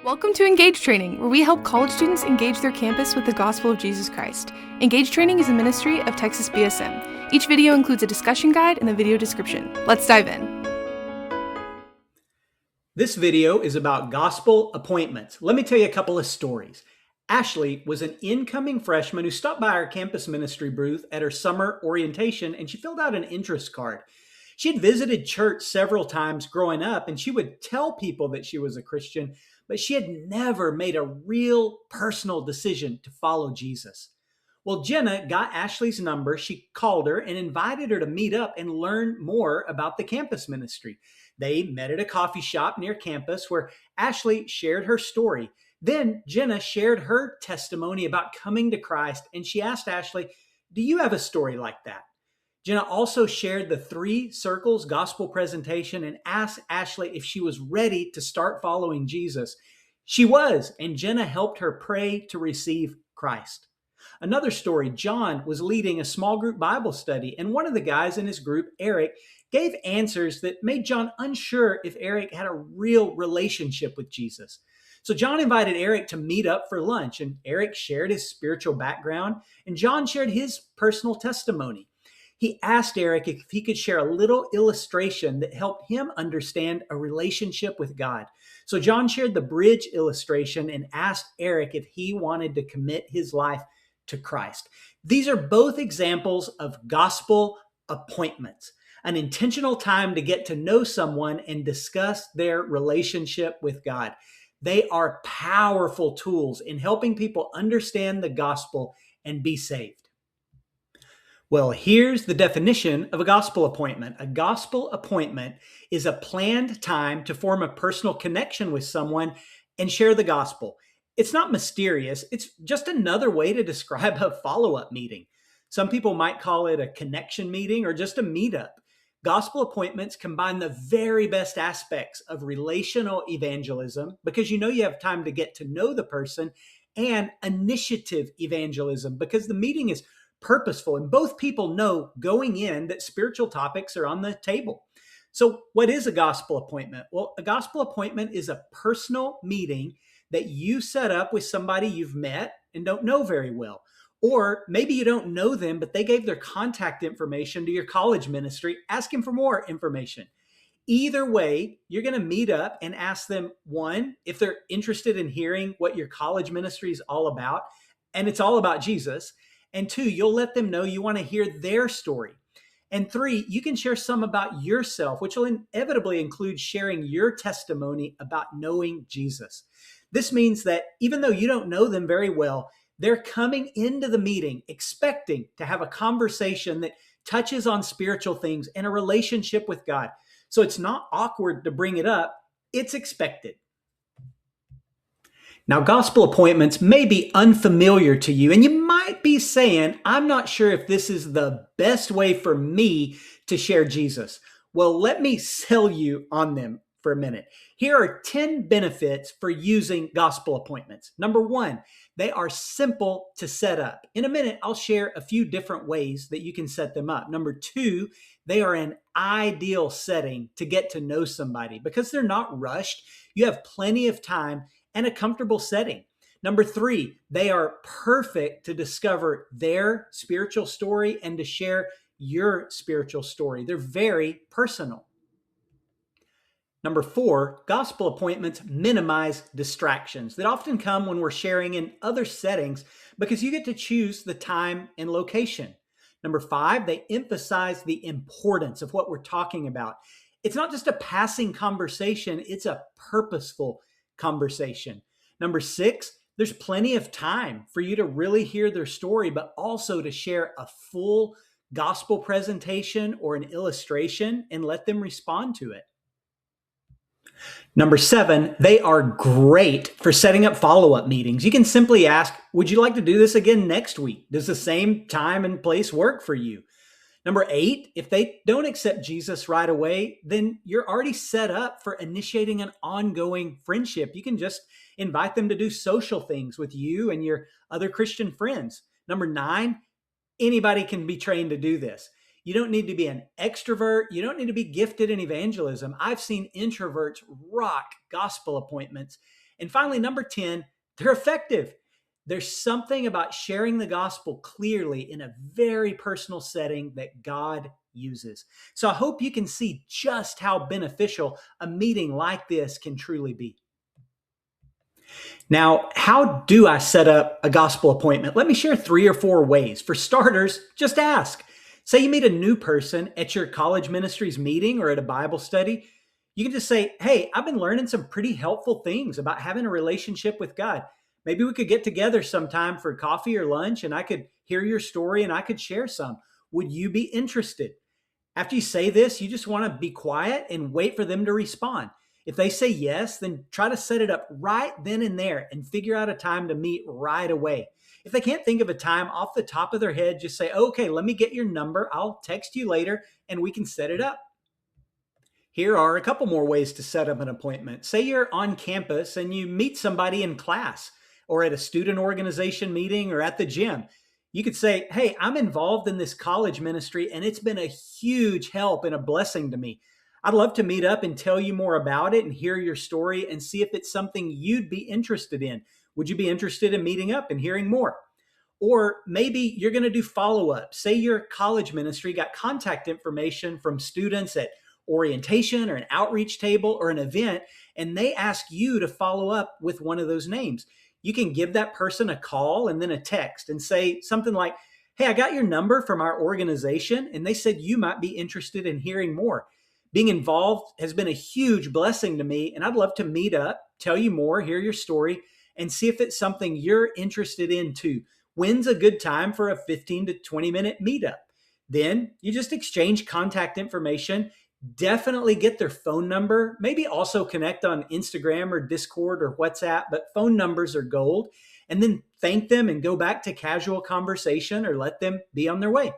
Welcome to Engage Training, where we help college students engage their campus with the gospel of Jesus Christ. Engage Training is a ministry of Texas BSM. Each video includes a discussion guide in the video description. Let's dive in. This video is about gospel appointments. Let me tell you a couple of stories. Ashley was an incoming freshman who stopped by our campus ministry booth at her summer orientation, and she filled out an interest card. She had visited church several times growing up, and she would tell people that she was a Christian, but she had never made a real personal decision to follow Jesus. Well, Jenna got Ashley's number. She called her and invited her to meet up and learn more about the campus ministry. They met at a coffee shop near campus where Ashley shared her story. Then Jenna shared her testimony about coming to Christ, and she asked Ashley, "Do you have a story like that?" Jenna also shared the 3 circles gospel presentation and asked Ashley if she was ready to start following Jesus. She was, and Jenna helped her pray to receive Christ. Another story, John was leading a small group Bible study, and one of the guys in his group, Eric, gave answers that made John unsure if Eric had a real relationship with Jesus. So John invited Eric to meet up for lunch, and Eric shared his spiritual background, and John shared his personal testimony. He asked Eric if he could share a little illustration that helped him understand a relationship with God. So John shared the bridge illustration and asked Eric if he wanted to commit his life to Christ. These are both examples of gospel appointments, an intentional time to get to know someone and discuss their relationship with God. They are powerful tools in helping people understand the gospel and be saved. Well, here's the definition of a gospel appointment. A gospel appointment is a planned time to form a personal connection with someone and share the gospel. It's not mysterious. It's just another way to describe a follow-up meeting. Some people might call it a connection meeting or just a meetup. Gospel appointments combine the very best aspects of relational evangelism because you have time to get to know the person, and initiative evangelism because the meeting is purposeful and both people know going in that spiritual topics are on the table. So what is a gospel appointment? Well, a gospel appointment is a personal meeting that you set up with somebody you've met and don't know very well. Or maybe you don't know them, but they gave their contact information to your college ministry. Ask them for more information. Either way, you're going to meet up and ask them, 1, if they're interested in hearing what your college ministry is all about, and it's all about Jesus. And 2, you'll let them know you want to hear their story. And 3, you can share some about yourself, which will inevitably include sharing your testimony about knowing Jesus. This means that even though you don't know them very well, they're coming into the meeting expecting to have a conversation that touches on spiritual things and a relationship with God. So it's not awkward to bring it up, it's expected. Now, gospel appointments may be unfamiliar to you, and you might be saying, I'm not sure if this is the best way for me to share Jesus. Well, let me sell you on them for a minute. Here are 10 benefits for using gospel appointments. Number 1, they are simple to set up. In a minute, I'll share a few different ways that you can set them up. Number 2, they are an ideal setting to get to know somebody because they're not rushed. You have plenty of time and a comfortable setting. Number 3, they are perfect to discover their spiritual story and to share your spiritual story. They're very personal. Number 4, gospel appointments minimize distractions that often come when we're sharing in other settings because you get to choose the time and location. Number 5, they emphasize the importance of what we're talking about. It's not just a passing conversation, it's a purposeful conversation. Number 6, there's plenty of time for you to really hear their story, but also to share a full gospel presentation or an illustration and let them respond to it. Number 7, they are great for setting up follow-up meetings. You can simply ask, would you like to do this again next week? Does the same time and place work for you? Number 8, if they don't accept Jesus right away, then you're already set up for initiating an ongoing friendship. You can just invite them to do social things with you and your other Christian friends. Number 9, anybody can be trained to do this. You don't need to be an extrovert. You don't need to be gifted in evangelism. I've seen introverts rock gospel appointments, And finally, number 10, they're effective. There's something about sharing the gospel clearly in a very personal setting that God uses. So I hope you can see just how beneficial a meeting like this can truly be. Now, how do I set up a gospel appointment? Let me share 3 or 4 ways. For starters, just ask. Say you meet a new person at your college ministry's meeting or at a Bible study. You can just say, "Hey, I've been learning some pretty helpful things about having a relationship with God. Maybe we could get together sometime for coffee or lunch and I could hear your story and I could share some. Would you be interested?" After you say this, you just want to be quiet and wait for them to respond. If they say yes, then try to set it up right then and there and figure out a time to meet right away. If they can't think of a time off the top of their head, just say, "Okay, let me get your number. I'll text you later and we can set it up." Here are a couple more ways to set up an appointment. Say you're on campus and you meet somebody in class or at a student organization meeting or at the gym. You could say, "Hey, I'm involved in this college ministry and it's been a huge help and a blessing to me. I'd love to meet up and tell you more about it and hear your story and see if it's something you'd be interested in. Would you be interested in meeting up and hearing more?" Or maybe you're going to do follow up. Say your college ministry got contact information from students at orientation or an outreach table or an event, and they ask you to follow up with one of those names. You can give that person a call and then a text and say something like, "Hey, I got your number from our organization, and they said you might be interested in hearing more. Being involved has been a huge blessing to me, and I'd love to meet up, tell you more, hear your story, and see if it's something you're interested in too. When's a good time for a 15 to 20-minute meetup?" Then you just exchange contact information. Definitely get their phone number, maybe also connect on Instagram or Discord or WhatsApp, but phone numbers are gold. And then thank them and go back to casual conversation or let them be on their way.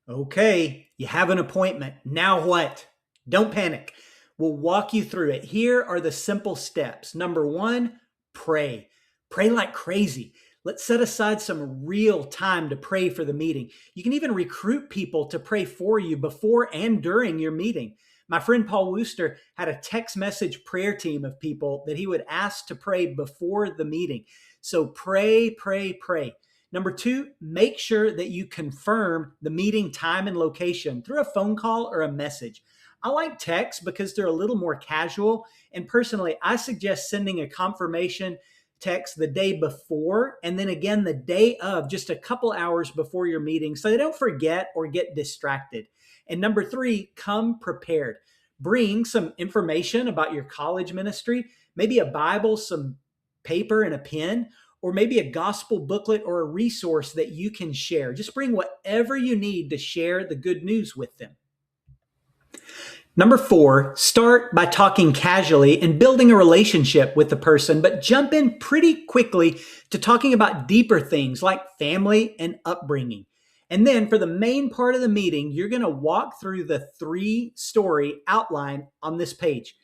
Okay, you have an appointment. Now what? Don't panic. We'll walk you through it. Here are the simple steps. Number 1, pray. Pray like crazy. Let's set aside some real time to pray for the meeting. You can even recruit people to pray for you before and during your meeting. My friend Paul Wooster had a text message prayer team of people that he would ask to pray before the meeting. So pray, pray, pray. Number 2, make sure that you confirm the meeting time and location through a phone call or a message. I like texts because they're a little more casual. And personally, I suggest sending a confirmation text the day before and then again the day of, just a couple hours before your meeting so they don't forget or get distracted. And number 3, come prepared. Bring some information about your college ministry, maybe a Bible, some paper and a pen, or maybe a gospel booklet or a resource that you can share. Just bring whatever you need to share the good news with them. Number 4, start by talking casually and building a relationship with the person, but jump in pretty quickly to talking about deeper things like family and upbringing. And then for the main part of the meeting, you're going to walk through the 3-story outline on this page.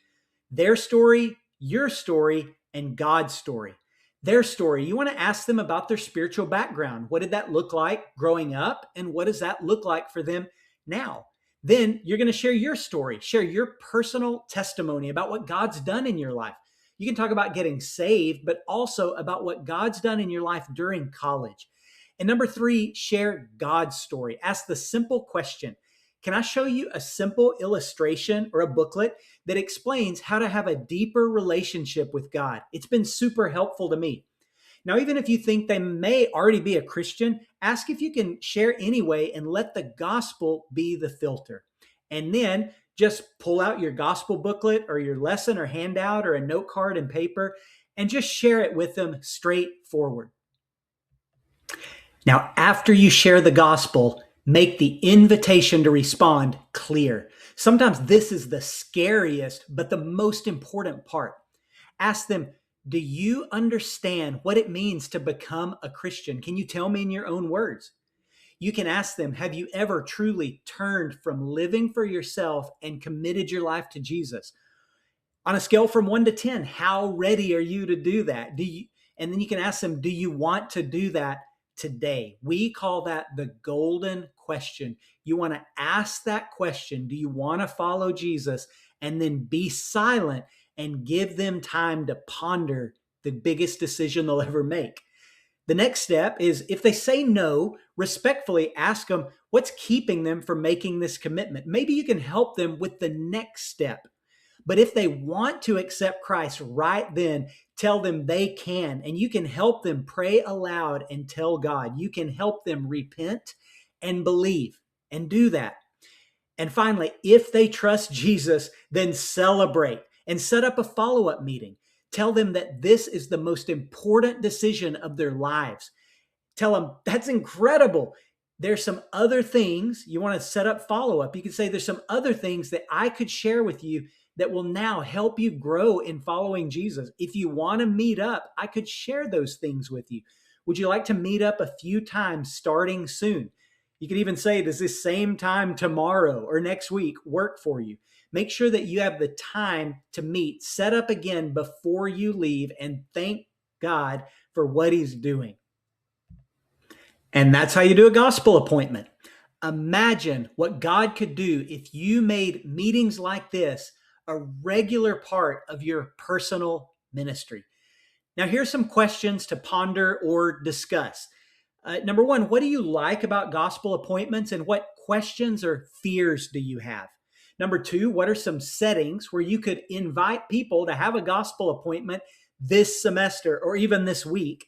Their story, your story, and God's story. Their story, you want to ask them about their spiritual background. What did that look like growing up? And what does that look like for them now? Then you're going to share your story, share your personal testimony about what God's done in your life. You can talk about getting saved, but also about what God's done in your life during college. And number 3, share God's story. Ask the simple question, can I show you a simple illustration or a booklet that explains how to have a deeper relationship with God? It's been super helpful to me. Now, even if you think they may already be a Christian, ask if you can share anyway and let the gospel be the filter. And then just pull out your gospel booklet or your lesson or handout or a note card and paper and just share it with them straightforward. Now, after you share the gospel, make the invitation to respond clear. Sometimes this is the scariest, but the most important part. Ask them, do you understand what it means to become a Christian? Can you tell me in your own words? You can ask them, have you ever truly turned from living for yourself and committed your life to Jesus? On a scale from 1 to 10, how ready are you to do that? And then you can ask them, do you want to do that today? We call that the golden question. You want to ask that question, do you want to follow Jesus? And then be silent and give them time to ponder the biggest decision they'll ever make. The next step is, if they say no, respectfully ask them what's keeping them from making this commitment. Maybe you can help them with the next step. But if they want to accept Christ right then, tell them they can. And you can help them pray aloud and tell God. You can help them repent and believe and do that. And finally, if they trust Jesus, then celebrate and set up a follow-up meeting. Tell them that this is the most important decision of their lives. Tell them, that's incredible. There's some other things you want to set up follow-up. You can say, there's some other things that I could share with you that will now help you grow in following Jesus. If you want to meet up, I could share those things with you. Would you like to meet up a few times starting soon? You could even say, does this same time tomorrow or next week work for you? Make sure that you have the time to meet, set up again before you leave, and thank God for what He's doing. And that's how you do a gospel appointment. Imagine what God could do if you made meetings like this a regular part of your personal ministry. Now, here's some questions to ponder or discuss. Number one, what do you like about gospel appointments, and what questions or fears do you have? Number two, what are some settings where you could invite people to have a gospel appointment this semester or even this week?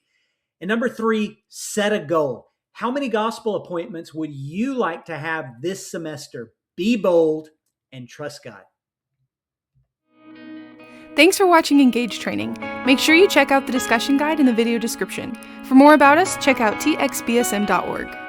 And number three, set a goal. How many gospel appointments would you like to have this semester? Be bold and trust God. Thanks for watching Engage Training. Make sure you check out the discussion guide in the video description. For more about us, check out txbsm.org.